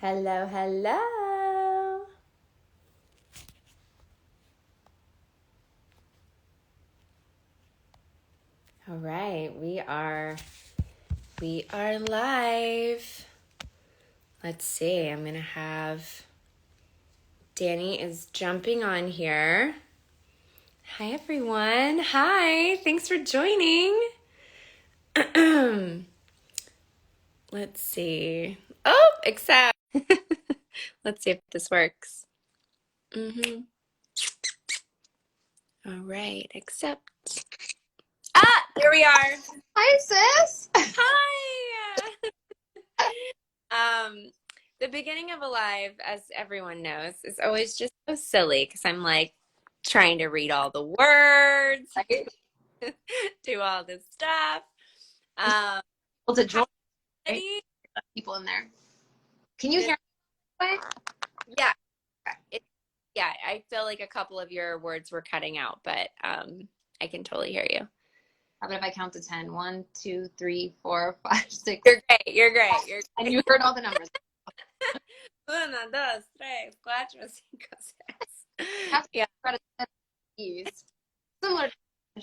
Hello, hello. All right, we are live. Let's see. I'm going to have Danny is jumping on here. Hi everyone. Hi. Thanks for joining. Let's see. Oh, accept. Let's see if this works. All right, accept. Ah, here we are. Hi, sis. Hi. The beginning of a live, as everyone knows, is always just so silly because I'm like trying to read all the words, Right? do all this stuff. Able to join, right? Ready? People in there. Can you hear me? Yeah, yeah. I feel like a couple of your words were cutting out, but I can totally hear you. How about if I count to 10? 1, 2, 3, 4, 5, 6. You're great. You're great. You're And great. you heard all the numbers. Uno, dos, tres, cuatro, cinco, seis. Have to Yeah. try to use similar to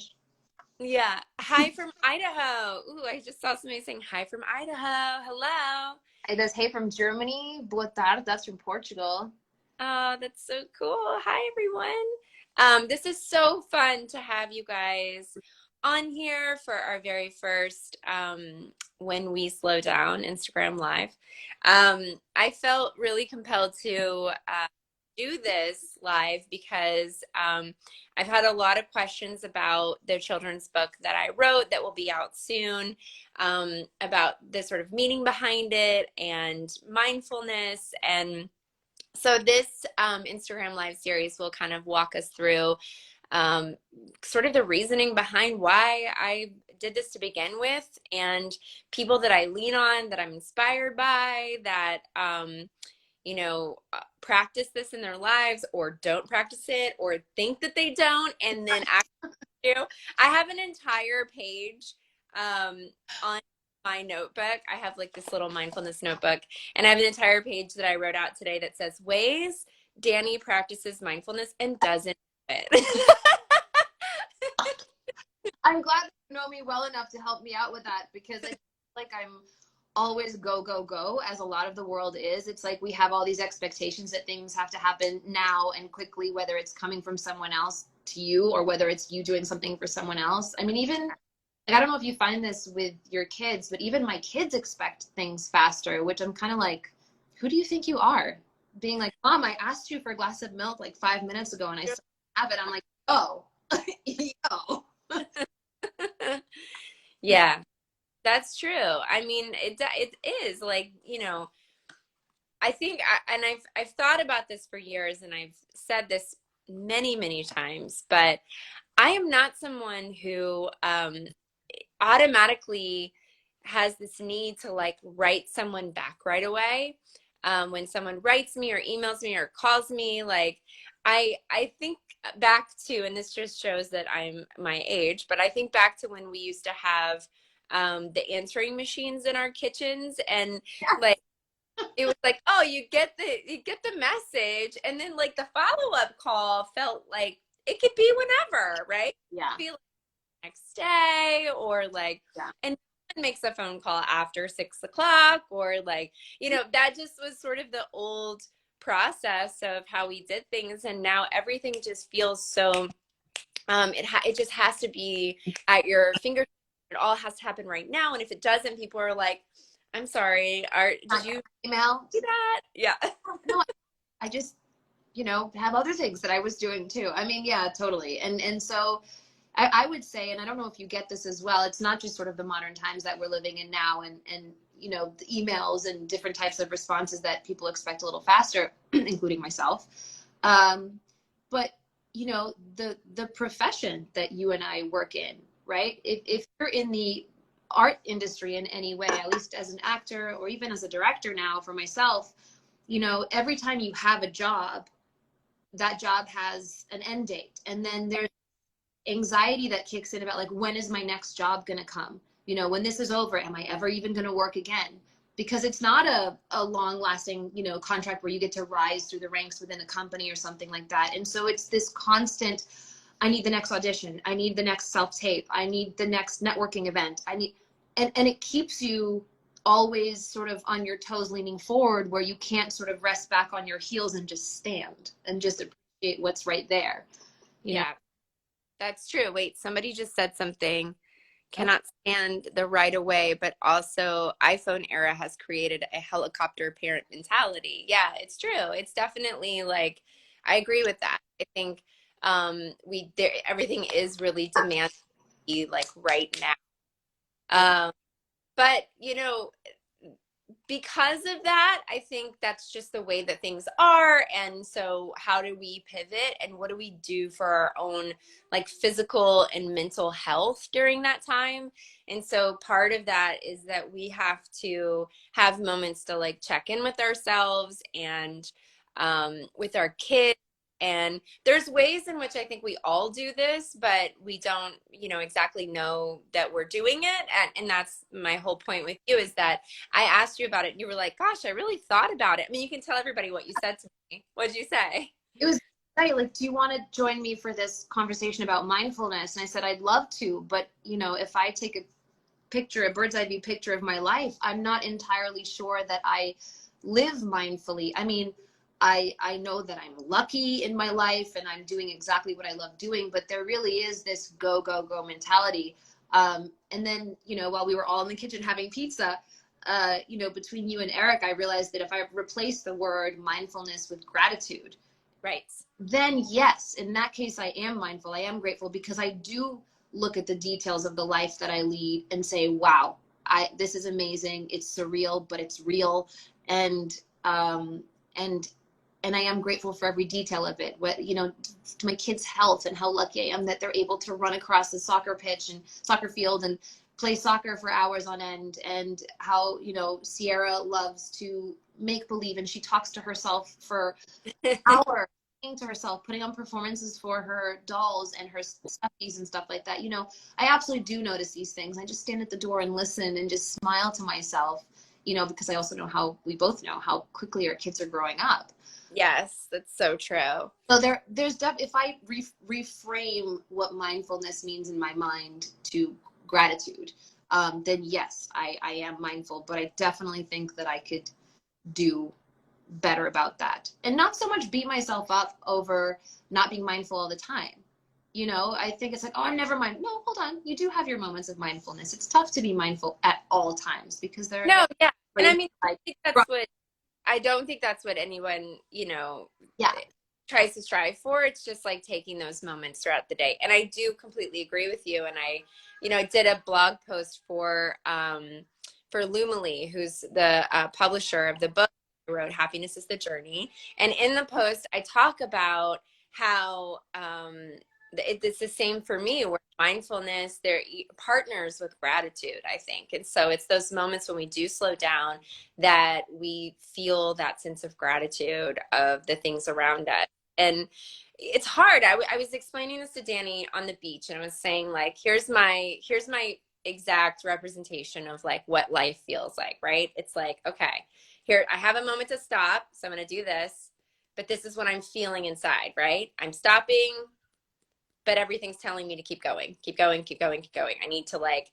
Yeah. Hi from Idaho. Ooh, I just saw somebody saying hi from Idaho. Hello. there's hey from Germany. Boa tarde. That's from Portugal. Oh, that's so cool. Hi, everyone. This is so fun to have you guys on here for our very first When We Slow Down Instagram Live. I felt really compelled to do this live because I've had a lot of questions about the children's book that I wrote that will be out soon, about the sort of meaning behind it and mindfulness. And so this Instagram Live series will kind of walk us through sort of the reasoning behind why I did this to begin with, and people that I lean on, that I'm inspired by, that practice this in their lives or don't practice it or think that they don't and then actually do. I have an entire page on my notebook. I have like this little mindfulness notebook, and I have an entire page that I wrote out today that says ways Danny practices mindfulness and doesn't do it. I'm glad you know me well enough to help me out with that, because I feel like I'm always go, go, go, as a lot of the world is. It's like we have all these expectations that things have to happen now and quickly, whether it's coming from someone else to you or whether it's you doing something for someone else. I mean, even, like, I don't know if you find this with your kids, but even my kids expect things faster, which I'm kind of like, who do you think you are? Being like, Mom, I asked you for a glass of milk like 5 minutes ago and I still don't have it. I'm like, oh, yo. Yeah, that's true. I mean, it is like, I think and I've thought about this for years, and I've said this many, many times, but I am not someone who automatically has this need to like write someone back right away. When someone writes me or emails me or calls me, like I think back to, and this just shows that I'm my age, but I think back to when we used to have the answering machines in our kitchens, and like it was like, oh, you get the message, and then like the follow-up call felt like it could be whenever, right? Yeah. Be like next day, or like, Yeah. and no one makes a phone call after 6 o'clock, or like, that just was sort of the old process of how we did things, and now everything just feels so it just has to be at your fingertips. It all has to happen right now, and if it doesn't, people are like, I'm sorry, did you Email? do that? Yeah. No, I just, have other things that I was doing too. I mean, yeah, totally. And so I would say, and I don't know if you get this as well, it's not just sort of the modern times that we're living in now, and the emails and different types of responses that people expect a little faster, including myself. But the profession that you and I work in, right? If you're in the art industry in any way, at least as an actor or even as a director now for myself, every time you have a job, that job has an end date. And then there's anxiety that kicks in about like, when is my next job going to come? When this is over, am I ever even going to work again? because it's not a long lasting, you know, contract where you get to rise through the ranks within a company or something like that. And so it's this constant, I need the next audition, I need the next self tape, I need the next networking event, I need, and it keeps you always sort of on your toes leaning forward, where you can't sort of rest back on your heels and just stand and just appreciate what's right there, you know. Yeah, that's true. Wait, somebody just said something. Oh, Cannot stand the right away, but also iPhone era has created a helicopter parent mentality. Yeah, it's true. It's definitely like, I agree with that. I think everything is really demanding like right now. yeah. But you know, because of that, I think that's just the way that things are. And so, how do we pivot and what do we do for our own like physical and mental health during that time? And so, part of that is that we have to have moments to like check in with ourselves and with our kids. And there's ways in which I think we all do this, but we don't, you know, exactly know that we're doing it. And that's my whole point with you is that I asked you about it and you were like, gosh, I really thought about it. I mean, you can tell everybody what you said to me. What'd you say? It was like, do you want to join me for this conversation about mindfulness? And I said, I'd love to, but you know, if I take a picture, a bird's eye view picture of my life, I'm not entirely sure that I live mindfully. I mean, I know that I'm lucky in my life and I'm doing exactly what I love doing, but there really is this go, go, go mentality. And then, you know, while we were all in the kitchen having pizza, you know, between you and Eric, I realized that if I replace the word mindfulness with gratitude, Right. then yes, in that case, I am mindful. I am grateful because I do look at the details of the life that I lead and say, wow, this is amazing. It's surreal, but it's real. And, and, and I am grateful for every detail of it. What, you know, to my kids' health and how lucky I am that they're able to run across the soccer pitch and soccer field and play soccer for hours on end, and how, you know, Sierra loves to make believe and she talks to herself for hours, to herself, putting on performances for her dolls and her stuffies and stuff like that. You know, I absolutely do notice these things. I just stand at the door and listen and just smile to myself, you know, because I also know how, we both know how quickly our kids are growing up. Yes, that's so true. So if I reframe what mindfulness means in my mind to gratitude, then yes, I am mindful, but I definitely think that I could do better about that, and not so much beat myself up over not being mindful all the time. You know, I think it's like, oh, I'm never mind. No, hold on, you do have your moments of mindfulness. It's tough to be mindful at all times because there No, yeah. And I are mean, like, I don't think that's what anyone, you know, yeah, tries to strive for. It's just like taking those moments throughout the day. And I do completely agree with you. And I, you know, I did a blog post for Lumily, who's the publisher of the book I wrote, Happiness is the Journey. And in the post, I talk about how it's the same for me, where mindfulness, they're partners with gratitude, I think. And so it's those moments when we do slow down that we feel that sense of gratitude of the things around us. And it's hard. I was explaining this to Danny on the beach, and I was saying, like, here's my exact representation of like what life feels like, right? It's like, okay, here I have a moment to stop, so I'm going to do this, but this is what I'm feeling inside, right? I'm stopping, but everything's telling me to keep going, keep going, keep going, keep going. I need to like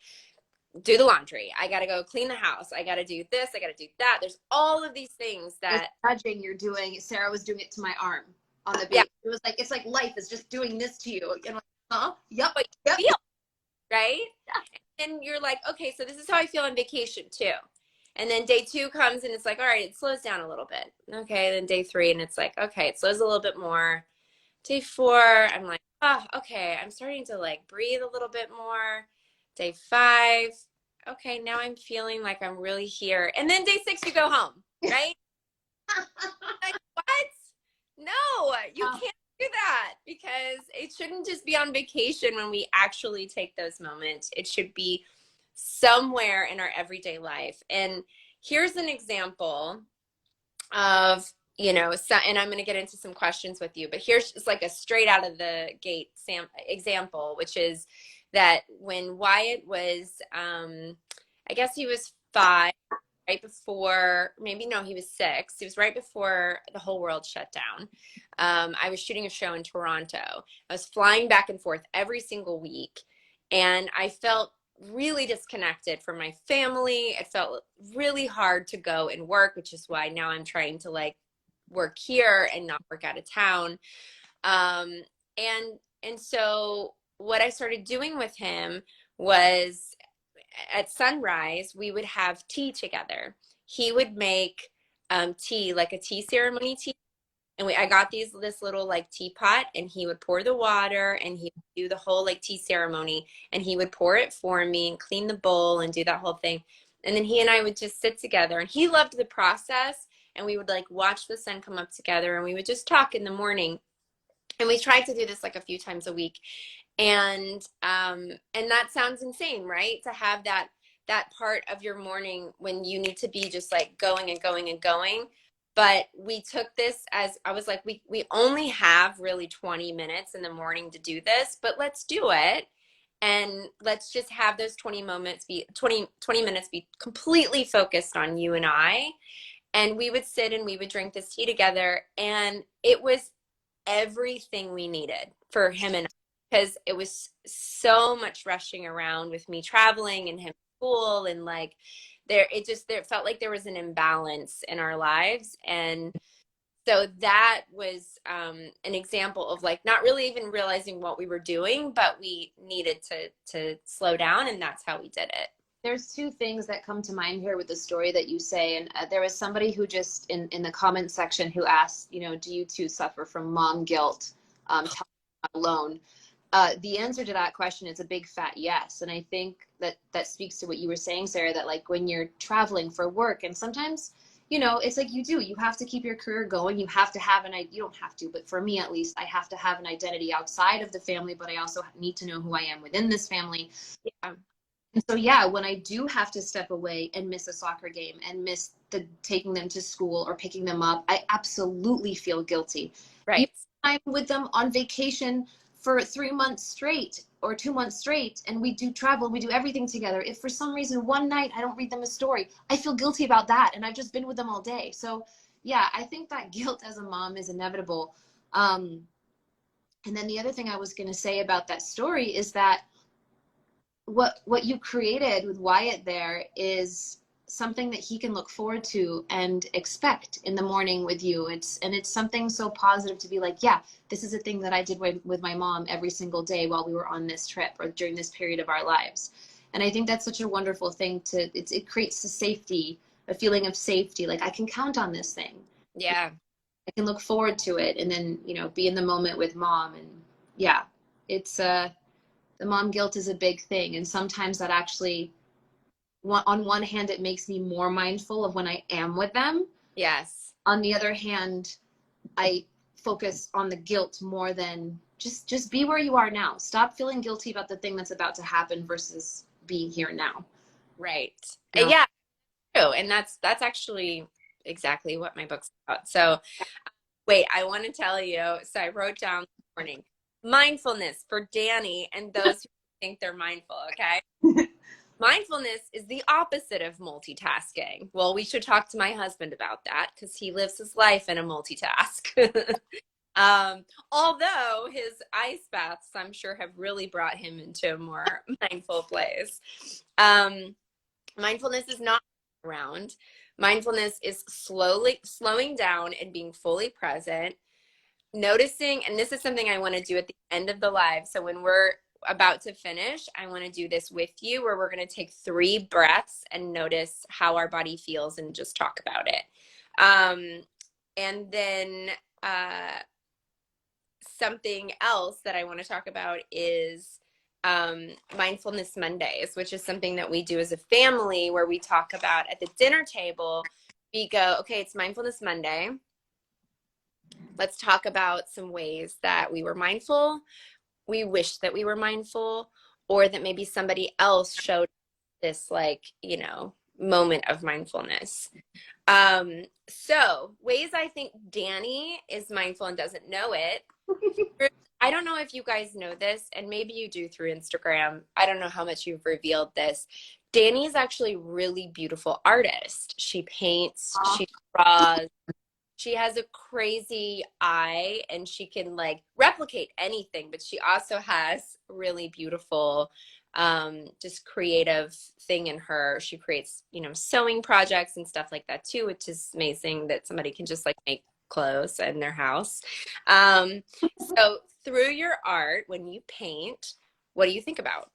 do the laundry. I got to go clean the house. I got to do this. I got to do that. There's all of these things this that, judging you're doing. Sarah was doing it to my arm on the yeah, beach. It was like, it's like life is just doing this to you. And I'm like, huh? Yep, what yep. you feel, right? And you're like, okay, so this is how I feel on vacation too. And then day 2 comes and it's like, all right, it slows down a little bit. Okay. Then day 3 and it's like, okay, it slows a little bit more. Day 4, I'm like, oh, okay, I'm starting to like breathe a little bit more. Day 5, okay, now I'm feeling like I'm really here. And then day 6, you go home, right? Like, what? No, you can't do that because it shouldn't just be on vacation when we actually take those moments. It should be somewhere in our everyday life. And here's an example of, you know, so, and I'm going to get into some questions with you, but here's just like a straight out of the gate example, which is that when Wyatt was, I guess he was 5, right before, maybe no, he was 6. It was right before the whole world shut down. I was shooting a show in Toronto. I was flying back and forth every single week, and I felt really disconnected from my family. It felt really hard to go and work, which is why now I'm trying to like work here and not work out of town. Um, and so what I started doing with him was at sunrise, we would have tea together. He would make tea, like a tea ceremony tea. And I got this little like teapot, and he would pour the water, and he would do the whole like tea ceremony, and he would pour it for me and clean the bowl and do that whole thing. And then he and I would just sit together, and he loved the process. And we would like watch the sun come up together, and we would just talk in the morning. And we tried to do this like a few times a week. And that sounds insane, right? To have that part of your morning when you need to be just like going and going and going. But we took this as, I was like, we only have really 20 minutes in the morning to do this, but let's do it. And let's just have those 20 minutes be completely focused on you and I. And we would sit and we would drink this tea together. And it was everything we needed for him and I, because it was so much rushing around with me traveling and him at school, and like there felt like there was an imbalance in our lives. And so that was an example of like not really even realizing what we were doing, but we needed to slow down, and that's how we did it. There's two things that come to mind here with the story that you say. And there was somebody who just in the comment section who asked, you know, do you two suffer from mom guilt, alone? The answer to that question is a big fat yes. And I think that speaks to what you were saying, Sarah, that like when you're traveling for work, and sometimes, you know, it's like you have to keep your career going. You have to have you don't have to, but for me at least, I have to have an identity outside of the family, but I also need to know who I am within this family. Yeah. And so, yeah, when I do have to step away and miss a soccer game and miss taking them to school or picking them up, I absolutely feel guilty. Right. Even if I'm with them on vacation for 3 months straight or 2 months straight, and we do travel, we do everything together. If for some reason one night I don't read them a story, I feel guilty about that. And I've just been with them all day. So, yeah, I think that guilt as a mom is inevitable. And then the other thing I was going to say about that story is that what you created with Wyatt there is something that he can look forward to and expect in the morning with you. It's something so positive to be like, yeah, this is a thing that I did with my mom every single day while we were on this trip or during this period of our lives. And I think that's such a wonderful thing it creates a feeling of safety. Like I can count on this thing. Yeah. I can look forward to it, and then, you know, be in the moment with mom. And yeah, it's the mom guilt is a big thing. And sometimes that actually, on one hand, it makes me more mindful of when I am with them. Yes. On the other hand, I focus on the guilt more than just be where you are now. Stop feeling guilty about the thing that's about to happen versus being here now. Right. You know? Yeah. True. And that's actually exactly what my book's about. So wait, I want to tell you. So I wrote down this morning, mindfulness for Danny and those who think they're mindful. Okay. Mindfulness is the opposite of multitasking. Well, we should talk to my husband about that because he lives his life in a multitask. Although his ice baths, I'm sure, have really brought him into a more mindful place. Mindfulness is not around. Mindfulness is slowing down and being fully present, noticing, and this is something I want to do at the end of the live. So when we're about to finish, I want to do this with you where we're going to take 3 breaths and notice how our body feels and just talk about it. And then something else that I want to talk about is Mindfulness Mondays, which is something that we do as a family where we talk about at the dinner table. We go, okay, it's Mindfulness Monday. Let's talk about some ways that we were mindful, we wish that we were mindful, or that maybe somebody else showed this, like, you know, moment of mindfulness. So ways I think Danny is mindful and doesn't know it. I don't know if you guys know this, and maybe you do through Instagram. I don't know how much you've revealed this. Danny's actually a really beautiful artist. She paints, she draws, she has a crazy eye and she can like replicate anything, but she also has really beautiful just creative thing in her. She creates, sewing projects and stuff like that too, which is amazing that somebody can just like make clothes in their house. So through your art, when you paint, what do you think about?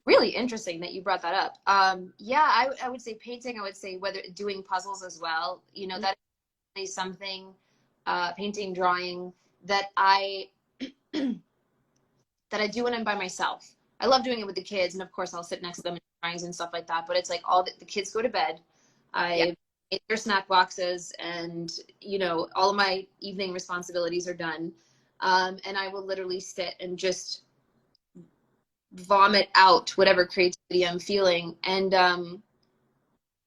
Really interesting that you brought that up. Yeah, I would say painting. I would say whether doing puzzles as well. That is something, painting, drawing, that I that I do when I'm by myself. I love doing it with the kids, and of course, I'll sit next to them in drawings and stuff like that. But it's like all the kids go to bed. Yeah. I make their snack boxes, and all of my evening responsibilities are done. And I will literally sit and just vomit out whatever creativity I'm feeling. And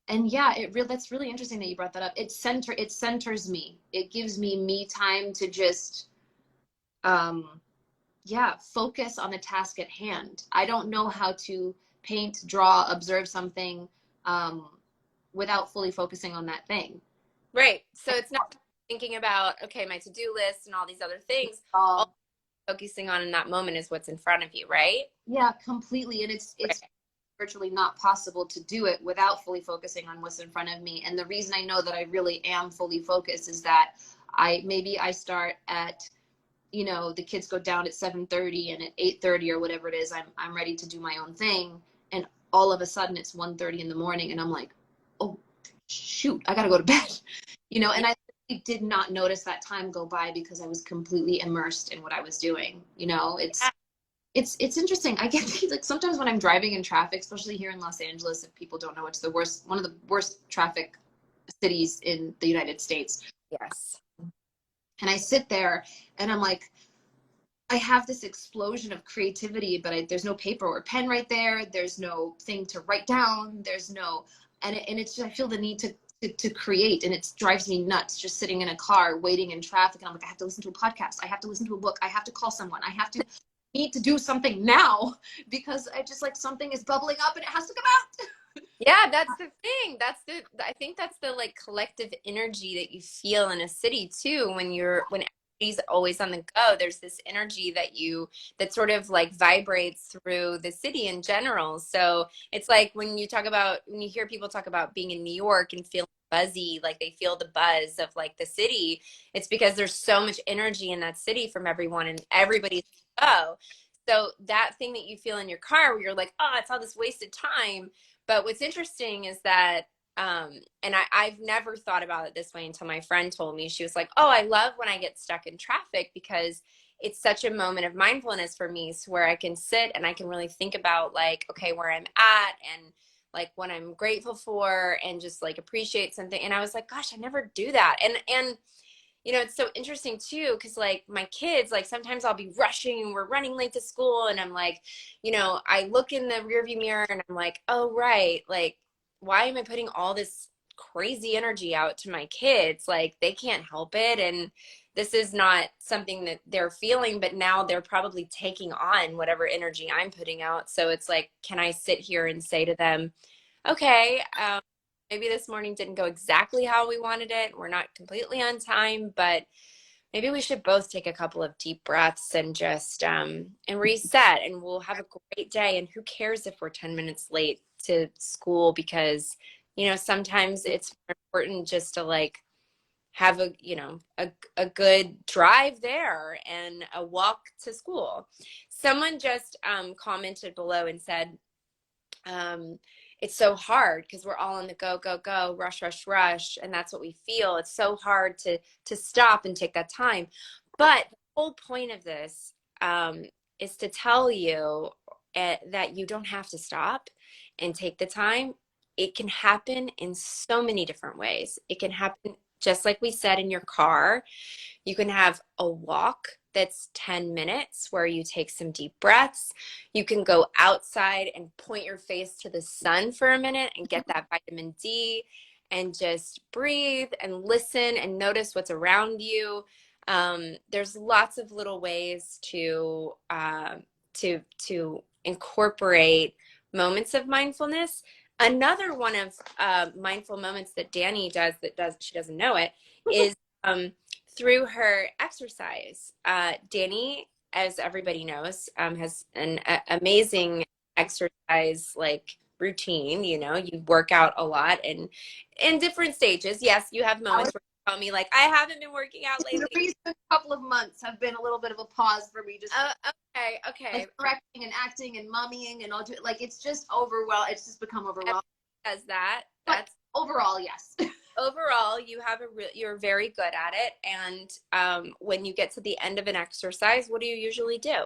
yeah, that's really interesting that you brought that up. It centers me. It gives me time to just yeah, focus on the task at hand. I don't know how to paint, draw, observe something um without fully focusing on that thing. Right. So it's not thinking about, okay, my to-do list and all these other things. All Um, focusing on in that moment is what's in front of you, right? yeah, completely. And Right. it's virtually not possible to do it without fully focusing on what's in front of me. And the reason I know that I really am fully focused is that I start at, the kids go down at 7:30, and at 8:30 or whatever it is, I'm ready to do my own thing. And all of a sudden it's 1:30 in the morning, and I'm like, oh shoot, I gotta go to bed. Yeah. And I did not notice that time go by because I was completely immersed in what I was doing. It's interesting. I get these, like, sometimes when I'm driving in traffic, especially here in Los Angeles, if people don't know, it's one of the worst traffic cities in the United States. Yes. And I sit there and I'm like, I have this explosion of creativity, but there's no paper or pen right there. There's no thing to write down. There's no, and it's just, I feel the need to create, and it drives me nuts just sitting in a car waiting in traffic. And I'm like, I have to listen to a podcast. I have to listen to a book. I have to call someone. I have to need to do something now because I just, like, something is bubbling up and it has to come out. Yeah, that's the thing. I think that's the like collective energy that you feel in a city too when everybody's always on the go. There's this energy that sort of like vibrates through the city in general. So it's like when you hear people talk about being in New York and feeling buzzy, like they feel the buzz of like the city, it's because there's so much energy in that city from everyone and everybody's on the go. So that thing that you feel in your car where you're like, oh, it's all this wasted time, but what's interesting is that, and I've never thought about it this way until my friend told me. She was like, "Oh, I love when I get stuck in traffic because it's such a moment of mindfulness for me, so where I can sit and I can really think about like, okay, where I'm at and like what I'm grateful for and just like appreciate something." And I was like, "Gosh, I never do that." And it's so interesting too, because like my kids, like sometimes I'll be rushing and we're running late to school, and I'm like, I look in the rearview mirror and I'm like, oh, right, like, why am I putting all this crazy energy out to my kids? Like, they can't help it. And this is not something that they're feeling, but now they're probably taking on whatever energy I'm putting out. So it's like, can I sit here and say to them, okay, maybe this morning didn't go exactly how we wanted it. We're not completely on time, but maybe we should both take a couple of deep breaths and just and reset, and we'll have a great day. And who cares if we're 10 minutes late to school, because sometimes it's important just to like have a good drive there and a walk to school. Someone just commented below and said, um, it's so hard because we're all on the go, go, go, rush, rush, rush, and that's what we feel. It's so hard to stop and take that time. But the whole point of this is to tell you that you don't have to stop and take the time. It can happen in so many different ways. It can happen just like we said in your car. You can have a walk that's 10 minutes where you take some deep breaths. You can go outside and point your face to the sun for a minute and get that vitamin D and just breathe and listen and notice what's around you. There's lots of little ways to incorporate moments of mindfulness. Another one of mindful moments that Danny does she doesn't know it is through her exercise. Danny, as everybody knows, has an amazing exercise like routine. You know, you work out a lot and in different stages. Yes, you have moments where you tell me like I haven't been working out The lately. recent couple of months have been a little bit of a pause for me, just Okay. like directing and acting and mommying and all. Like it's just overwhelmed. It's just become overwhelming. Does that? But That's overall, yes. overall you have you're very good at it. And when you get to the end of an exercise, what do you usually do?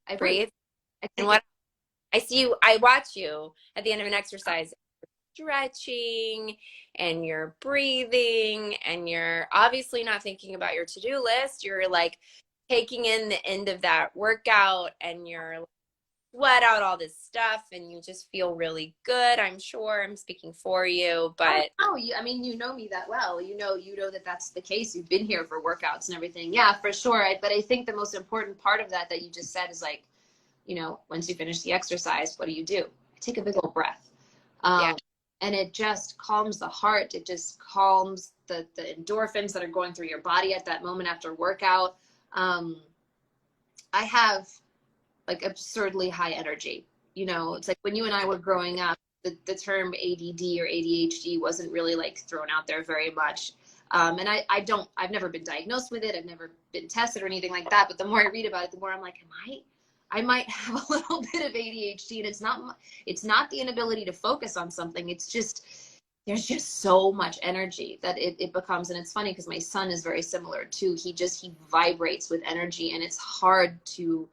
I breathe. Breathe. I And take it. what I see you, I watch you at the end of an exercise stretching and you're breathing and you're obviously not thinking about your to-do list. You're like taking in the end of that workout and you're sweat out all this stuff and you just feel really good. I'm sure I'm speaking for you, Oh but no, I mean, you know me that well. You know that that's the case. You've been here for workouts and everything. Yeah, for sure. But I think the most important part of that you just said is like, once you finish the exercise, what do? I take a big old breath. yeah, And it just calms the heart. It just calms the endorphins that are going through your body at that moment after workout. I have like absurdly high energy. It's like when you and I were growing up, the term ADD or ADHD wasn't really like thrown out there very much. And I've never been diagnosed with it. I've never been tested or anything like that. But the more I read about it, the more I'm like, I might have a little bit of ADHD, and it's not the inability to focus on something. It's just, there's just so much energy that it becomes. And it's funny because my son is very similar too. He vibrates with energy, and it's hard to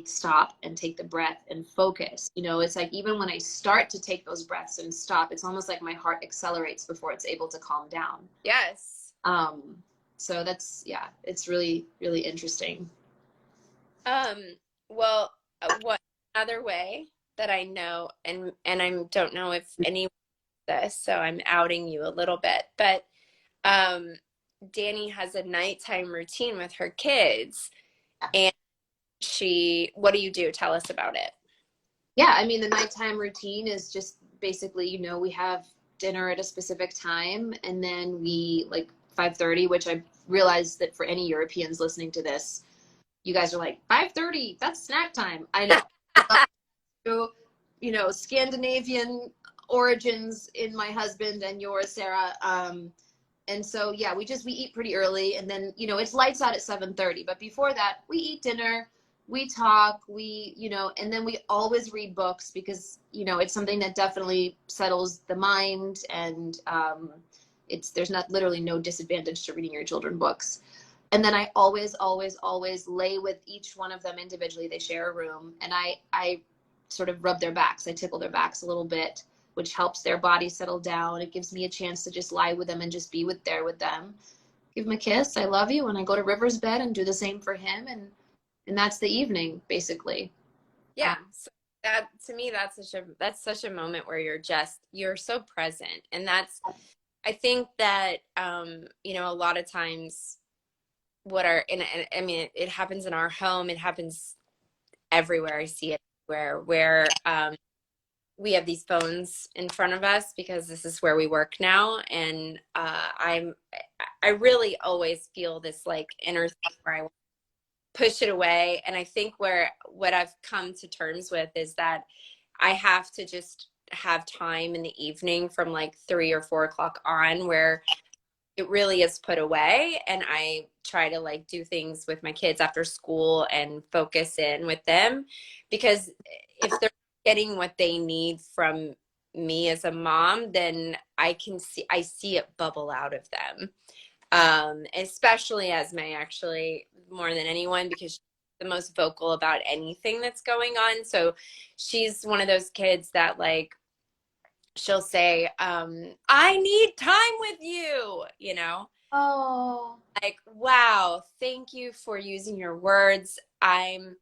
stop and take the breath and focus. It's like even when I start to take those breaths and stop, it's almost like my heart accelerates before it's able to calm down. yes. So that's, yeah, it's really, really interesting. Um, well, what another way that I know, and I don't know if anyone does this, so I'm outing you a little bit, but um, Danny has a nighttime routine with her kids, and what do you do? Tell us about it. Yeah, I mean, the nighttime routine is just basically, we have dinner at a specific time, and then we like 5:30, which I realize that for any Europeans listening to this, you guys are like 5:30, that's snack time. I know. So, Scandinavian origins in my husband and yours, Sarah. And so, yeah, we eat pretty early, and then, it's lights out at 7:30. But before that, we eat dinner, we talk, and then we always read books because, it's something that definitely settles the mind, and there's not literally no disadvantage to reading your children books. And then I always, always, always lay with each one of them individually. They share a room, and I sort of rub their backs. I tickle their backs a little bit, which helps their body settle down. It gives me a chance to just lie with them and just be there with them. Give him a kiss. I love you. And I go to River's bed and do the same for him. And that's the evening, basically. Yeah. So that to me, that's such a moment where you're so present. And I think that, a lot of times and I mean, it happens in our home. It happens everywhere. I see it where we have these phones in front of us because this is where we work now. And I really always feel this like inner thing where I push it away. And I think what I've come to terms with is that I have to just have time in the evening from like 3 or 4 o'clock on where it really is put away. And I try to like do things with my kids after school and focus in with them, because if they're getting what they need from me as a mom, then I see it bubble out of them. Especially Esme, actually, more than anyone, because she's the most vocal about anything that's going on. So she's one of those kids that like she'll say, I need time with you. Oh, Like, wow, thank you for using your words. I'm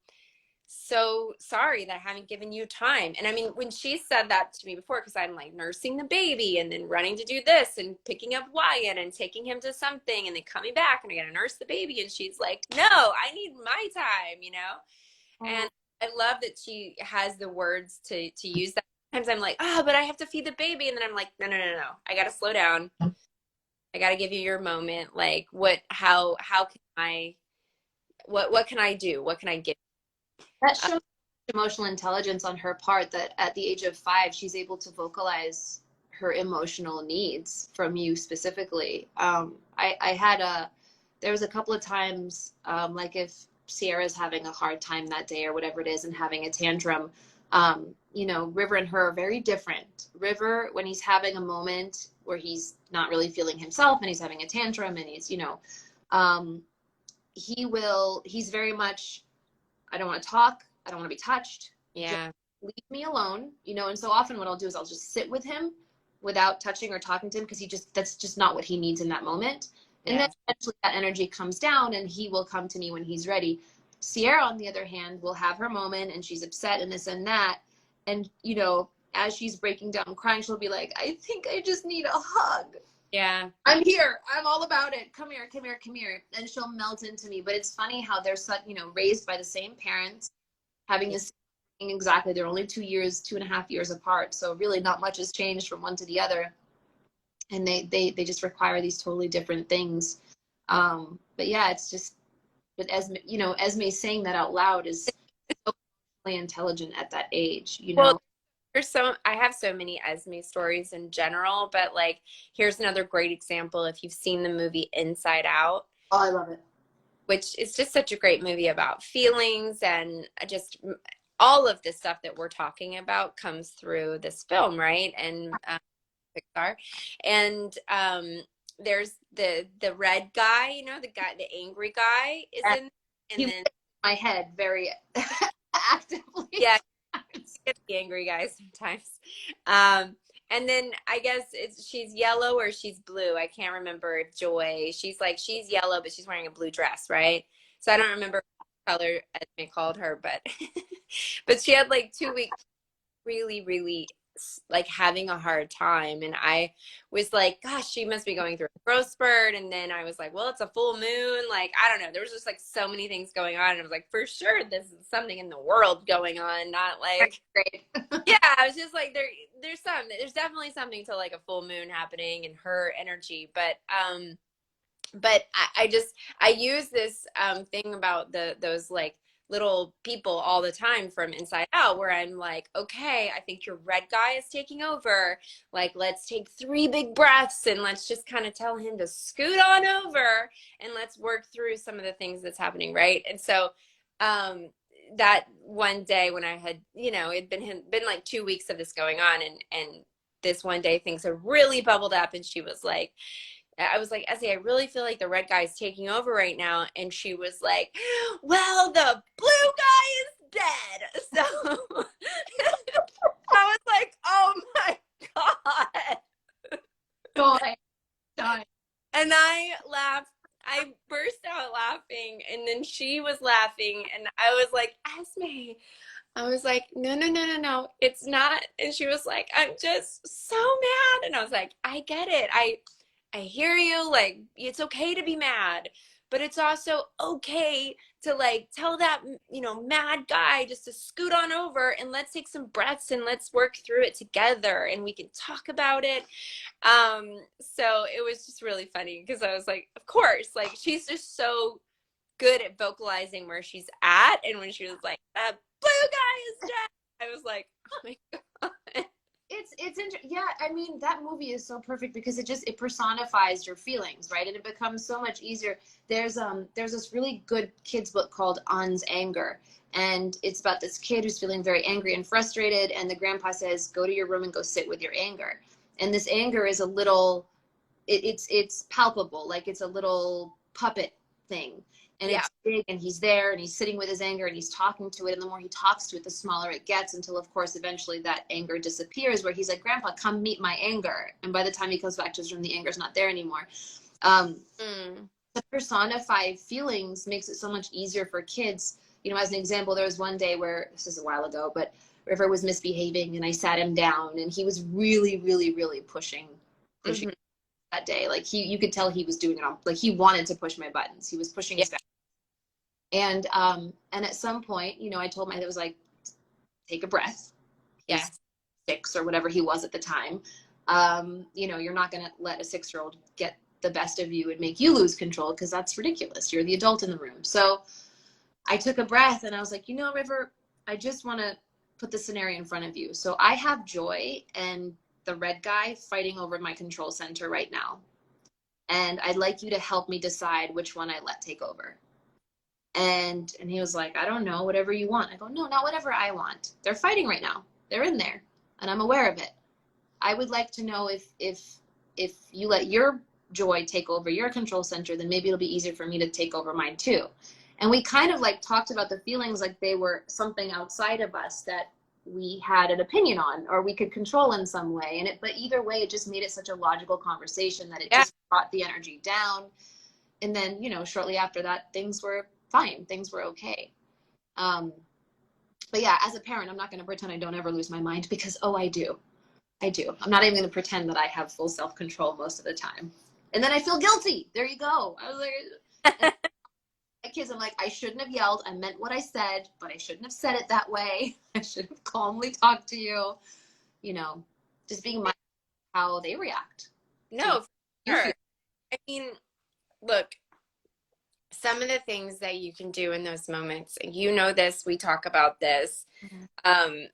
so sorry that I haven't given you time. And I mean, when she said that to me before, because I'm like nursing the baby and then running to do this and picking up Wyatt and taking him to something and then coming back and I got to nurse the baby. And she's like, no, I need my time. oh, And I love that she has the words to use that. Sometimes I'm like, oh, but I have to feed the baby. And then I'm like, no, no, no, no. I got to slow down. I got to give you your moment. Like how can what can I do? What can I give? That Uh, shows emotional intelligence on her part, that at the age of 5, she's able to vocalize her emotional needs from you specifically. I had there was a couple of times, like if Sierra's having a hard time that day or whatever it is and having a tantrum, River and her are very different. River, when he's having a moment where he's not really feeling himself and he's having a tantrum and um, he's very much, I don't want to talk. I don't want to be touched. Just yeah. leave me alone. And so often what I'll do is I'll just sit with him without touching or talking to him, because that's just not what he needs in that moment. And then Yes. eventually that energy comes down and he will come to me when he's ready. Sierra, on the other hand, will have her moment and she's upset and this and that. And, as she's breaking down crying, she'll be like, I think I just need a hug. Yeah. I'm here. I'm all about it. Come here, come here, come here. And she'll melt into me. But it's funny how they're such, raised by the same parents, having the same thing exactly. They're only 2.5 years apart. So really not much has changed from one to the other. And they just require these totally different things. But yeah, it's just, but Esme saying that out loud is so intelligent at that age. Well, I have so many Esme stories in general, but like here's another great example. If you've seen the movie Inside Out, Oh, I love it. which is just such a great movie about feelings and just all of this stuff that we're talking about comes through this film, right? And Pixar. And there's the red guy, the angry guy is And in, he and was then in my head very actively. yeah, get the angry guy sometimes. Um, and then I guess she's yellow or she's blue. I can't remember. Joy. She's yellow, but she's wearing a blue dress, right? So I don't remember what color Esme called her, but but she had like 2 weeks really, really like having a hard time. And I was like, gosh, she must be going through a growth spurt. And then I was like, well, it's a full moon. Like, I don't know. There was just like so many things going on. And I was like, for sure, this is something in the world going on, not like, Great. yeah, I was just like, there's definitely something to like a full moon happening in her energy. But I use this thing about those like little people all the time from Inside Out, where I'm like, okay, I think your red guy is taking over. Like, let's take 3 big breaths and let's just kind of tell him to scoot on over and let's work through some of the things that's happening, right? And so that one day when I had, it'd been like 2 weeks of this going on, and this one day things had really bubbled up, and she was like, I was like, Essie, I really feel like the red guy is taking over right now. And she was like, well, the blue guy is dead. So I was like, oh my God. Joy. Joy. And I laughed. I burst out laughing. And then she was laughing. And I was like, Esme. I was like, no, no, no, no, no, it's not. And she was like, I'm just so mad. And I was like, I get it. I hear you. Like, it's okay to be mad, but it's also okay to like tell that, mad guy just to scoot on over and let's take some breaths and let's work through it together and we can talk about it. So it was just really funny because I was like, of course, like she's just so good at vocalizing where she's at. And when she was like, that blue guy is dead, I was like, oh my God. Yeah, I mean, that movie is so perfect because it personifies your feelings, right? And it becomes so much easier. There's this really good kids book called An's Anger, and it's about this kid who's feeling very angry and frustrated, and the grandpa says, go to your room and go sit with your anger. And this anger is a little, it's palpable, like it's a little puppet thing. And Yeah. it's big, and he's there and he's sitting with his anger and he's talking to it. And the more he talks to it, the smaller it gets, until of course eventually that anger disappears, where he's like, Grandpa, come meet my anger. And by the time he comes back to his room, the anger's not there anymore. To personify feelings makes it so much easier for kids. As an example, there was one day where, this is a while ago, but River was misbehaving and I sat him down and he was really, really, really pushing Mm-hmm. that day. Like you could tell he was doing it on, like he wanted to push my buttons. He was pushing Yeah. his back. And at some point, I told my, it was like, take a breath. He's Yes. 6 or whatever he was at the time. You're not going to let a 6-year-old get the best of you and make you lose control, because that's ridiculous. You're the adult in the room. So I took a breath and I was like, River, I just want to put the scenario in front of you. So I have Joy and the red guy fighting over my control center right now. And I'd like you to help me decide which one I let take over. And he was like, I don't know, whatever you want. I go, no, not whatever I want. They're fighting right now. They're in there, and I'm aware of it. I would like to know if you let your Joy take over your control center, then maybe it'll be easier for me to take over mine too. And we kind of like talked about the feelings like they were something outside of us that we had an opinion on or we could control in some way. But either way, it just made it such a logical conversation that it Yeah. just brought the energy down. And then, shortly after that, things were fine. Things were okay. But yeah, as a parent, I'm not going to pretend I don't ever lose my mind, because, I do. I do. I'm not even going to pretend that I have full self-control most of the time. And then I feel guilty. There you go. I was like, and my kids, I'm like, I shouldn't have yelled. I meant what I said, but I shouldn't have said it that way. I should have calmly talked to you. Just being mindful of how they react to No, for you feel. sure. I mean, look, some of the things that you can do in those moments, this, we talk about this. Mhm. Um,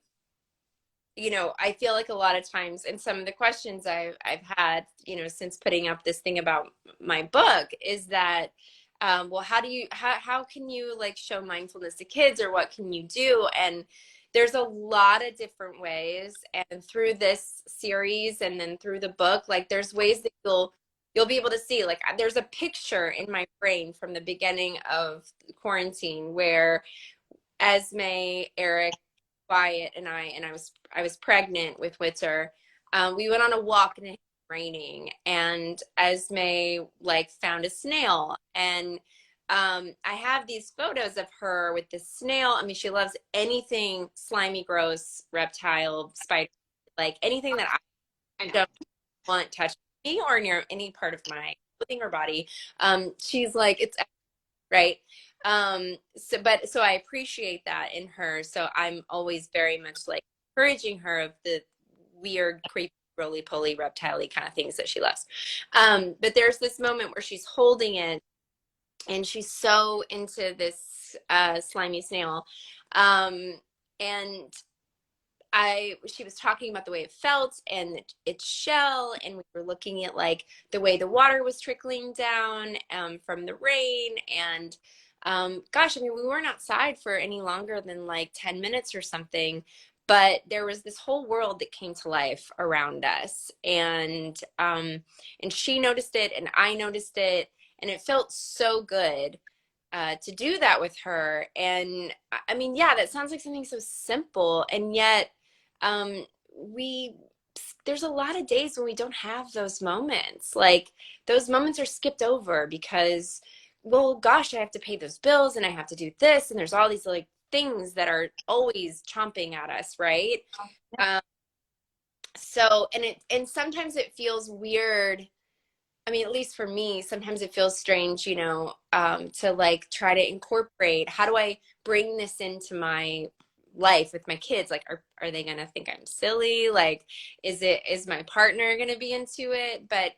I feel like a lot of times, and some of the questions I've had, since putting up this thing about my book is that, well, how can you like show mindfulness to kids, or what can you do? And there's a lot of different ways. And through this series and then through the book, like there's ways that you'll be able to see, like there's a picture in my brain from the beginning of quarantine where Esme, Eric, Wyatt, and I was pregnant with Witzer. We went on a walk and it was raining, and Esme like found a snail, and I have these photos of her with this snail. I mean, she loves anything slimy, gross, reptile, spider, like anything that I I know. don't want touched me or near any part of my clothing or body. She's like, it's right. So I appreciate that in her. So I'm always very much like encouraging her of the weird, creepy, roly-poly, reptile-y kind of things that she loves. But there's this moment where she's holding it and she's so into this slimy snail. And she was talking about the way it felt and its shell, and we were looking at like the way the water was trickling down from the rain. And gosh, I mean, we weren't outside for any longer than like 10 minutes or something, but there was this whole world that came to life around us. And she noticed it and I noticed it, and it felt so good to do that with her. And I mean, yeah, that sounds like something so simple, and yet um, we there's a lot of days when we don't have those moments. Like those moments are skipped over because, well, gosh, I have to pay those bills and I have to do this, and there's all these like things that are always chomping at us, right? Um, and sometimes it feels weird. I mean, at least for me, sometimes it feels strange, to like try to incorporate, how do I bring this into my life with my kids? Like, are they gonna think I'm silly? Like, is my partner gonna be into it? But,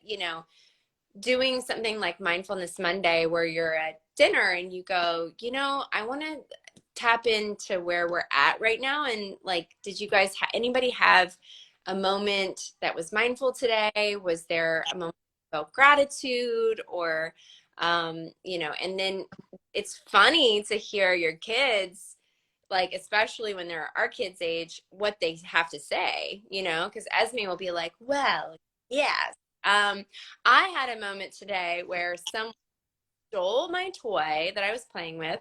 doing something like Mindfulness Monday where you're at dinner and you go, I want to tap into where we're at right now. And like, did you guys, anybody have a moment that was mindful today? Was there a moment you felt gratitude, or, and then it's funny to hear your kids, like, especially when they're our kids' age, what they have to say, because Esme will be like, well, yes. Um, I had a moment today where someone stole my toy that I was playing with,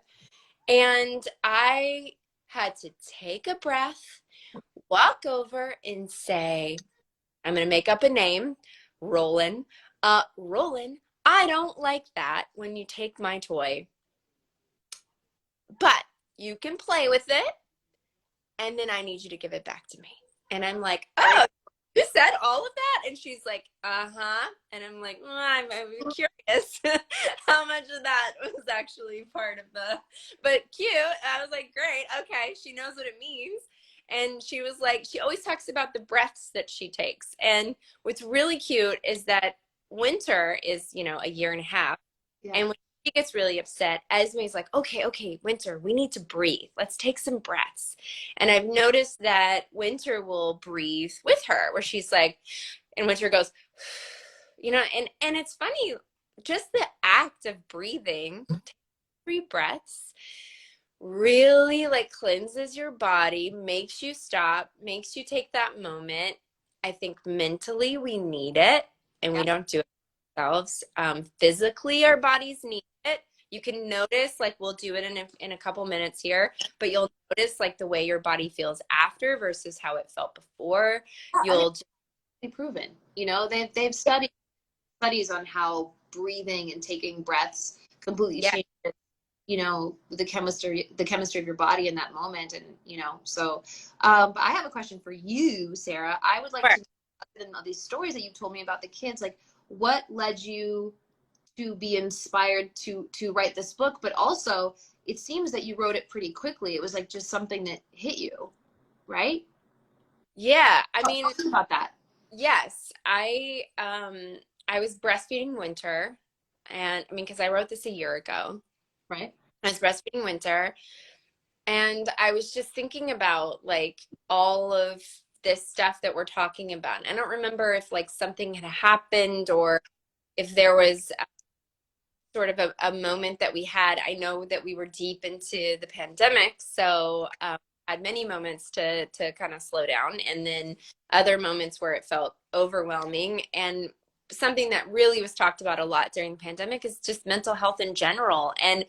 and I had to take a breath, walk over, and say, I'm going to make up a name, Roland. Roland, I don't like that when you take my toy, but you can play with it, and then I need you to give it back to me. And I'm like, oh, you said all of that? And she's like, uh-huh. And I'm like, I'm curious how much of that was actually part of but cute. I was like, great. Okay. She knows what it means. And she was like, she always talks about the breaths that she takes. And what's really cute is that Winter is, a year and a half. Yeah. And when she gets really upset, Esme's like, okay, Winter, we need to breathe. Let's take some breaths. And I've noticed that Winter will breathe with her, where she's like, and Winter goes, and it's funny, just the act of breathing, 3 breaths, really like cleanses your body, makes you stop, makes you take that moment. I think mentally we need it, and Yeah. we don't do it ourselves. Physically, our bodies need it. You can notice, like, we'll do it in a couple minutes here, but you'll notice like the way your body feels after versus how it felt before. I mean, You'll it's proven. They've studies on how breathing and taking breaths completely yeah, changes, the chemistry of your body in that moment. And, so, but I have a question for you, Sarah. I would like sure. to know, in all these stories that you've told me about the kids, like what led you to be inspired to write this book, but also it seems that you wrote it pretty quickly. It was like just something that hit you, right? Yeah, I mean, Talk about that. yes, I was breastfeeding Winter, and I mean, because I wrote this a year ago. Right. I was breastfeeding Winter, and I was just thinking about like all of this stuff that we're talking about. And I don't remember if like something had happened or if there was sort of a moment that we had. I know that we were deep into the pandemic, so had many moments to kind of slow down, and then other moments where it felt overwhelming. And something that really was talked about a lot during the pandemic is just mental health in general. And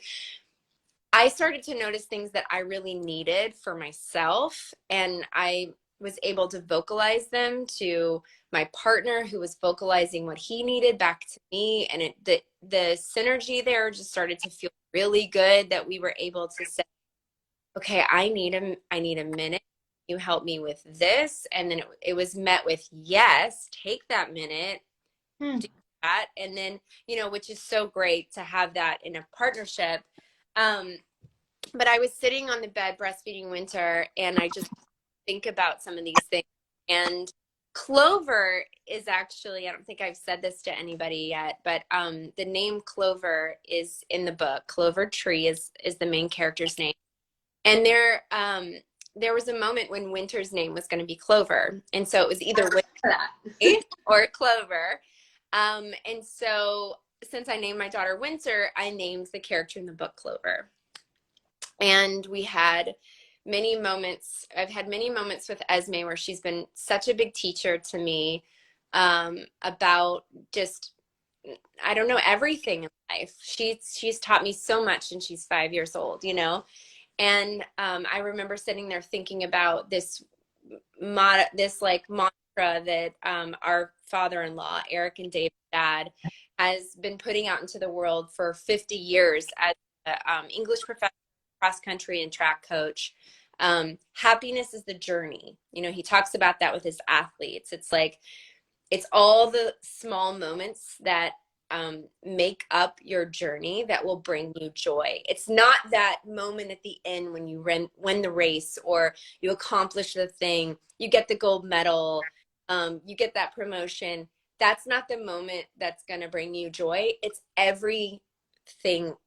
I started to notice things that I really needed for myself, and I was able to vocalize them to my partner, who was vocalizing what he needed back to me. And the synergy there just started to feel really good, that we were able to say, okay, I need a minute. You help me with this. And then it was met with, yes, take that minute, Hmm. do that. And then, which is so great to have that in a partnership. Um, but I was sitting on the bed breastfeeding Winter, and I just think about some of these things. And Clover is actually, I don't think I've said this to anybody yet, but the name Clover is in the book. Clover Tree is the main character's name. And there was a moment when Winter's name was going to be Clover. And so it was either That. Winter or Clover. And so since I named my daughter Winter, I named the character in the book Clover. And we had many moments. I've had many moments with Esme where she's been such a big teacher to me, about just, I don't know, everything in life. She's taught me so much, and she's 5 years old, And I remember sitting there thinking about this like mantra that our father-in-law, Eric and David's dad, has been putting out into the world for 50 years as an English professor, cross country, and track coach. Happiness is the journey. He talks about that with his athletes. It's like, it's all the small moments that make up your journey that will bring you joy. It's not that moment at the end when you win the race, or you accomplish the thing, you get the gold medal, you get that promotion. That's not the moment that's going to bring you joy. It's everything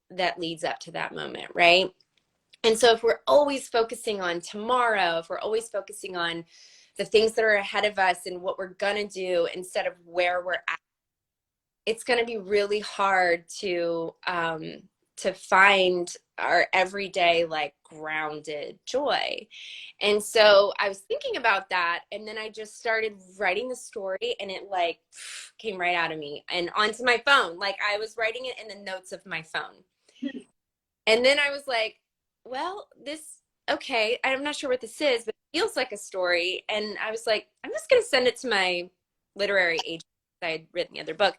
that leads up to that moment, right? And so if we're always focusing on tomorrow, if we're always focusing on the things that are ahead of us and what we're going to do instead of where we're at, it's going to be really hard to find our everyday like grounded joy. And so I was thinking about that, and then I just started writing the story, and it like came right out of me and onto my phone. Like I was writing it in the notes of my phone. And then I was like, well, okay, I'm not sure what this is, but it feels like a story. And I was like, I'm just going to send it to my literary agent. I had written the other book.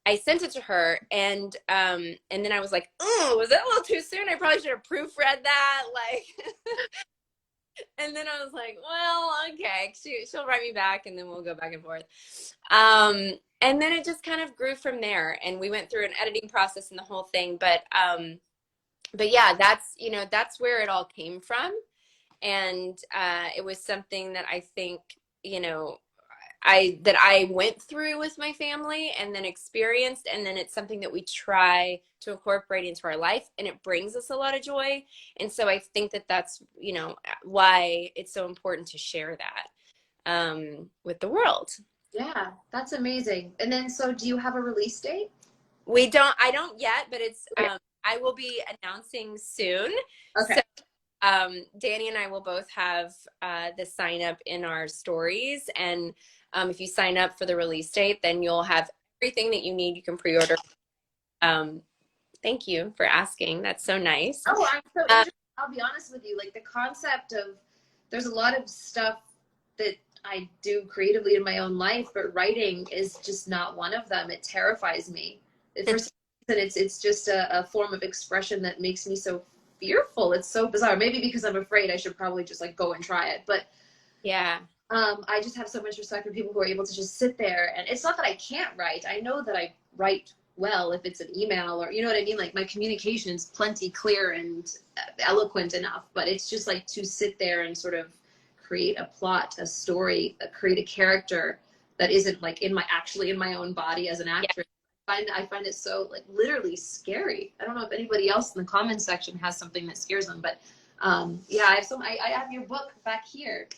I sent it to her, and then I was like, oh, was that a little too soon? I probably should have proofread that. Like, And then I was like, well, okay, she'll write me back and then we'll go back and forth. And then it just kind of grew from there and we went through an editing process and the whole thing. But yeah, that's where it all came from. And it was something that I think, you know, I went through with my family and then experienced, and then it's something that we try to incorporate into our life, and it brings us a lot of joy. And so I think that that's, why it's so important to share that with the world. Yeah, that's amazing. And then, so do you have a release date? I don't yet, but Okay. I will be announcing soon. So Okay. Danny and I will both have the sign up in our stories. And if you sign up for the release date, then you'll have everything that you need. You can pre-order. Um, thank you for asking. That's so nice. Oh, I'm so Um, interested. I'll be honest with you. Like the concept of there's a lot of stuff that I do creatively in my own life, but writing is just not one of them. It terrifies me. For some reason, it's just a form of expression that makes me so fearful. It's so bizarre. Maybe because I'm afraid I should probably just like go and try it. But yeah. I just have so much respect for people who are able to just sit there. And it's not that I can't write. I know that I write well if it's an email or, you know what I mean? Like my communication is plenty clear and eloquent enough, but it's just like to sit there and sort of create a plot, a story, create a character that isn't like actually in my own body as an Yeah. actress. I find it so like literally scary. I don't know if anybody else in the comments section has something that scares them, but yeah, I have your book back here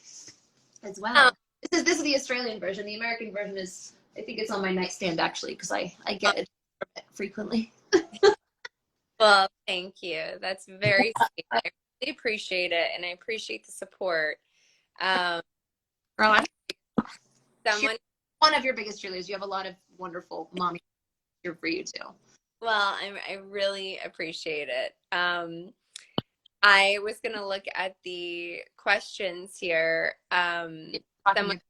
as Um, well. This is the Australian version. The American version is, I think it's on my nightstand actually because I get it frequently. well, thank you. That's very sweet. I really appreciate it, and I appreciate the support. Um, Girl, I'm someone one of your biggest cheerleaders. You have a lot of wonderful mommy here for you too. Well, I really appreciate it. I was gonna look at the questions here. Talking Someone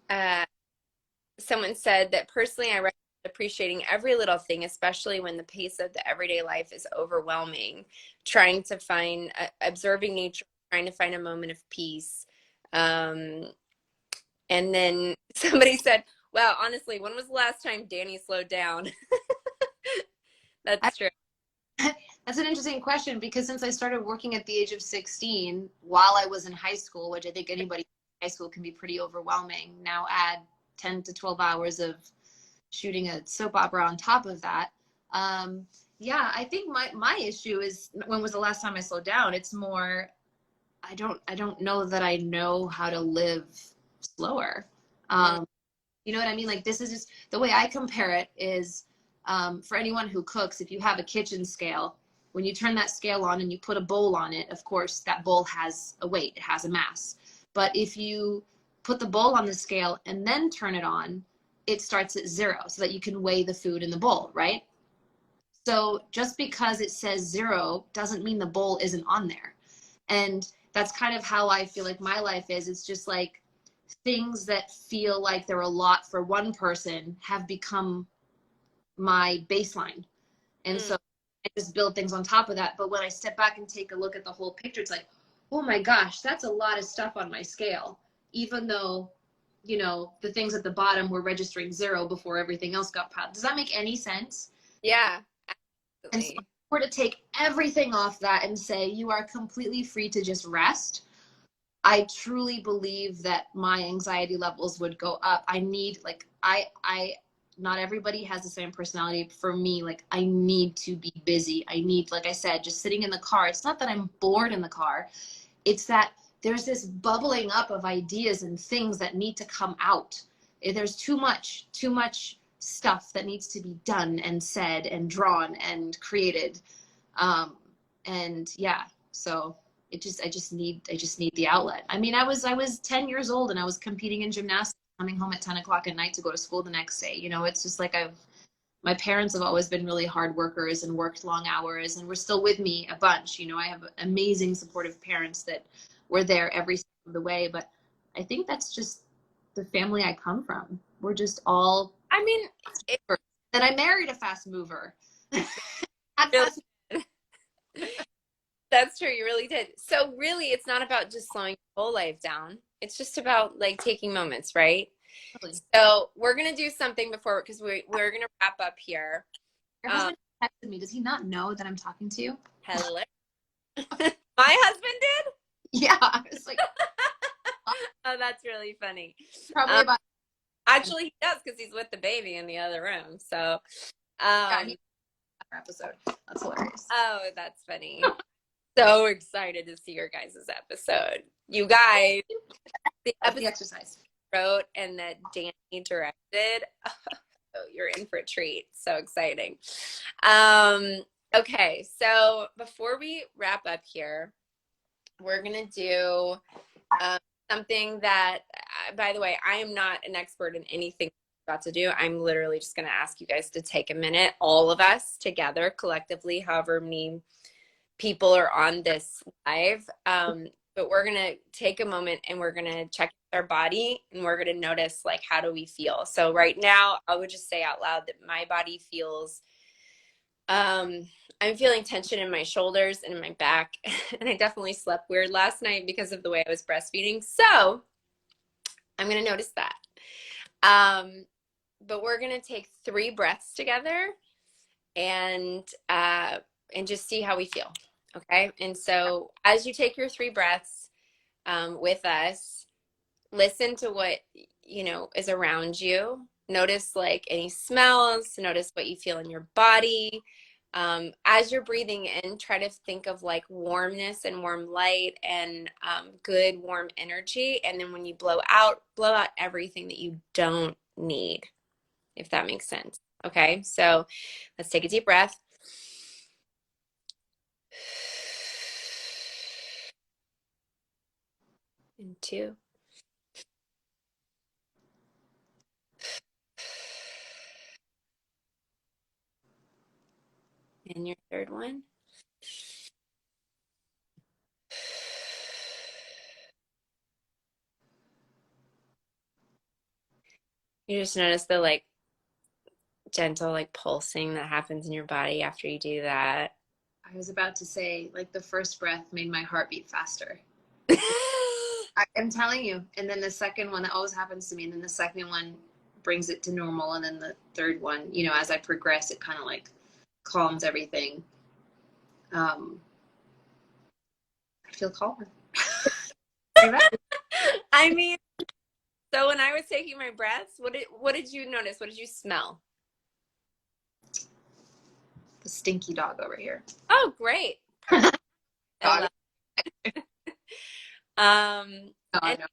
about uh, someone said that personally, I recommend appreciating every little thing, especially when the pace of the everyday life is overwhelming. Trying to find, observing nature, trying to find a moment of peace. Um, and then somebody said, "Wow, honestly, when was the last time Danny slowed down?" That's true. That's an interesting question because since I started working at the age of 16 while I was in high school, which I think anybody in high school can be pretty overwhelming, now add 10 to 12 hours of shooting a soap opera on top of that. Yeah, I think my issue is when was the last time I slowed down? It's more I don't know that I know how to live slower. Mm, You know what I mean? Like this is just the way I compare it is for anyone who cooks, if you have a kitchen scale, when you turn that scale on and you put a bowl on it, of course, that bowl has a weight, it has a mass. But if you put the bowl on the scale and then turn it on, it starts at 0 so that you can weigh the food in the bowl, right? So just because it says 0 doesn't mean the bowl isn't on there. And that's kind of how I feel like my life is. It's just like things that feel like they're a lot for one person have become my baseline. And mm. so I just build things on top of that. But when I step back and take a look at the whole picture, it's like, oh my gosh, that's a lot of stuff on my scale. Even though, the things at the bottom were registering 0 before everything else got piled. Does that make any sense? Yeah, And so if absolutely. we were to take everything off that and say you are completely free to just rest, I truly believe that my anxiety levels would go up. I need like I not everybody has the same personality. For me, like I need to be busy. I need, like I said, just sitting in the car. It's not that I'm bored in the car. It's that there's this bubbling up of ideas and things that need to come out. There's too much stuff that needs to be done and said and drawn and created. Um, and yeah, so I just need the outlet. I mean, I was 10 years old and I was competing in gymnastics, coming home at 10 o'clock at night to go to school the next day. It's just like my parents have always been really hard workers and worked long hours and were still with me a bunch. I have amazing supportive parents that were there every step of the way. But I think that's just the family I come from. We're just all I mean, it then I married a fast mover. Had really fast That's true. You really did. So really, it's not about just slowing your whole life down. It's just about like taking moments, right? Totally. So we're gonna do something before because we're gonna wrap up here. Your Um, husband texted me. Does he not know that I'm talking to you? hello. My husband did? Yeah, I was like, Oh, that's really funny. probably Um, about. actually, he does because he's with the baby in the other room. So, Yeah, he's our episode. That's hilarious. oh, that's funny. So excited to see your guys' episode. You guys, the That's the episode exercise. I wrote and that Danny directed. Oh, you're in for a treat. So exciting. Okay, so before we wrap up here, we're gonna do um, something that, by the way, I am not an expert in anything I'm about to do. I'm literally just gonna ask you guys to take a minute, all of us together, collectively, however many people are on this live. But we're gonna take a moment and we're gonna check our body and we're gonna notice like how do we feel. So right now, I would just say out loud that my body feels. I'm feeling tension in my shoulders and in my back, and I definitely slept weird last night because of the way I was breastfeeding. So I'm gonna notice that. But we're gonna take 3 breaths together and just see how we feel. Okay. And so as you take your 3 breaths with us, listen to what is around you. Notice like any smells, notice what you feel in your body. As you're breathing in, try to think of like warmness and warm light and good warm energy. And then when you blow out everything that you don't need, if that makes sense. Okay, so let's take a deep breath. And 2. And your 3rd one. You just notice the like gentle like pulsing that happens in your body after you do that. I was about to say, like the first breath made my heart beat faster. I'm telling you. And then the second one, that always happens to me. And then the second one brings it to normal. And then the third one, as I progress, it kind of like calms everything. I feel calmer. I mean, so when I was taking my breaths, what did you notice? What did you smell? The stinky dog over here. Oh, great. I love and No.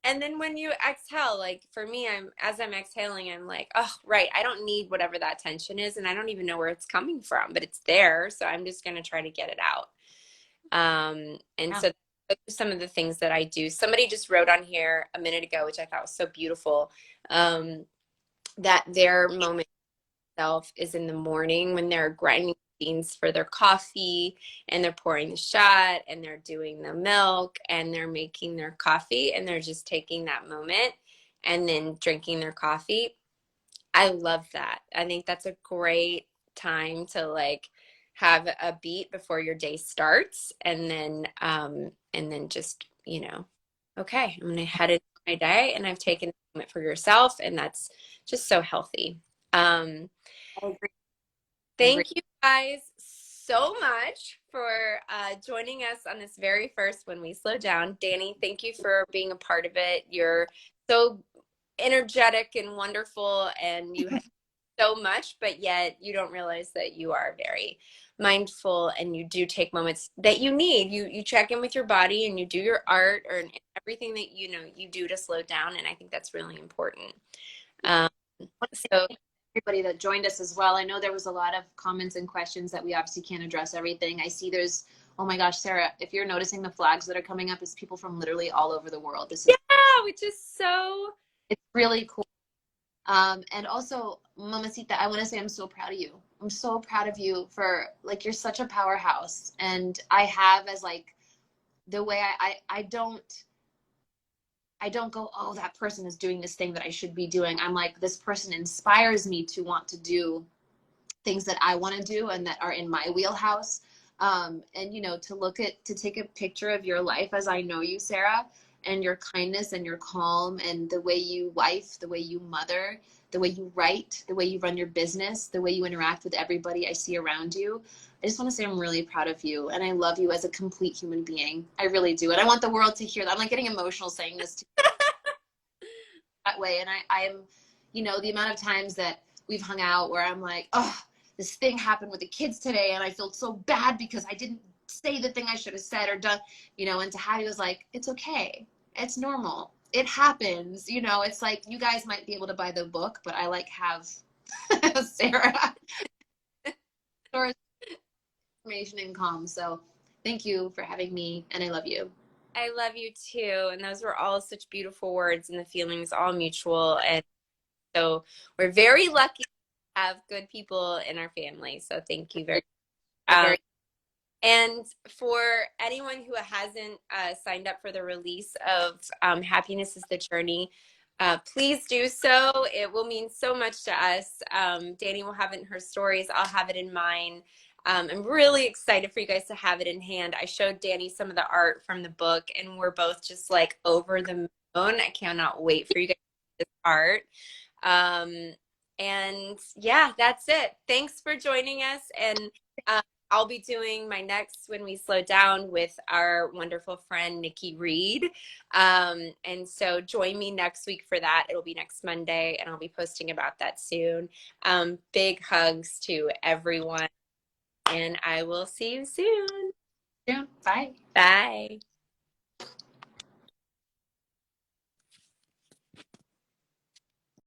and then when you exhale, like for me, as I'm exhaling, I'm like, oh, right, I don't need whatever that tension is, and I don't even know where it's coming from, but it's there, so I'm just gonna try to get it out. And so those are some of the things that I do. Somebody just wrote on here a minute ago, which I thought was so beautiful, that their moment itself is in the morning when they're grinding beans for their coffee and they're pouring the shot and they're doing the milk and they're making their coffee and they're just taking that moment and then drinking their coffee. I love that. I think that's a great time to like have a beat before your day starts and then just, okay, I'm gonna head into my day and I've taken a moment for yourself and that's just so healthy. I agree. Thank you guys so much for joining us on this very first When We Slow Down. Danny, thank you for being a part of it. You're so energetic and wonderful, and you have so much, but yet you don't realize that you are very mindful and you do take moments that you need. You check in with your body and you do your art or everything that you do to slow down, and I think that's really important. So Everybody that joined us as well. I know there was a lot of comments and questions that we obviously can't address everything. I see there's, oh my gosh, Sarah, if you're noticing the flags that are coming up, it's people from literally all over the world. This is which is so it's really cool. And also, Mamacita, I want to say I'm so proud of you. I'm so proud of you for like you're such a powerhouse. And I have as like the way I don't go, oh, that person is doing this thing that I should be doing. I'm like, this person inspires me to want to do things that I want to do and that are in my wheelhouse. And, you know, to take a picture of your life as I know you, Sarah, and your kindness and your calm and the way you wife, the way you mother, the way you write, the way you run your business, the way you interact with everybody I see around you. I just want to say I'm really proud of you and I love you as a complete human being. I really do. And I want the world to hear that. I'm like getting emotional saying this to you that way. And I'm, you know, the amount of times that we've hung out where I'm like, oh, this thing happened with the kids today and I feel so bad because I didn't say the thing I should have said or done, you know, and to have you was like, it's okay. It's normal. It happens. You know, it's like you guys might be able to buy the book, but I like have Sarah or information and calm. So thank you for having me and I love you. I love you too. And those were all such beautiful words and the feelings all mutual. And so we're very lucky to have good people in our family. So thank you very much. And for anyone who hasn't signed up for the release of Happiness is the Journey, please do so. It will mean so much to us. Danny will have it in her stories. I'll have it in mine. I'm really excited for you guys to have it in hand. I showed Danny some of the art from the book, and we're both just like over the moon. I cannot wait for you guys to see this art. And yeah, that's it. Thanks for joining us. And I'll be doing my next When We Slow Down with our wonderful friend, Nikki Reed. And so join me next week for that. It'll be next Monday, and I'll be posting about that soon. Big hugs to everyone, and I will see you soon. Yeah. Bye. Bye.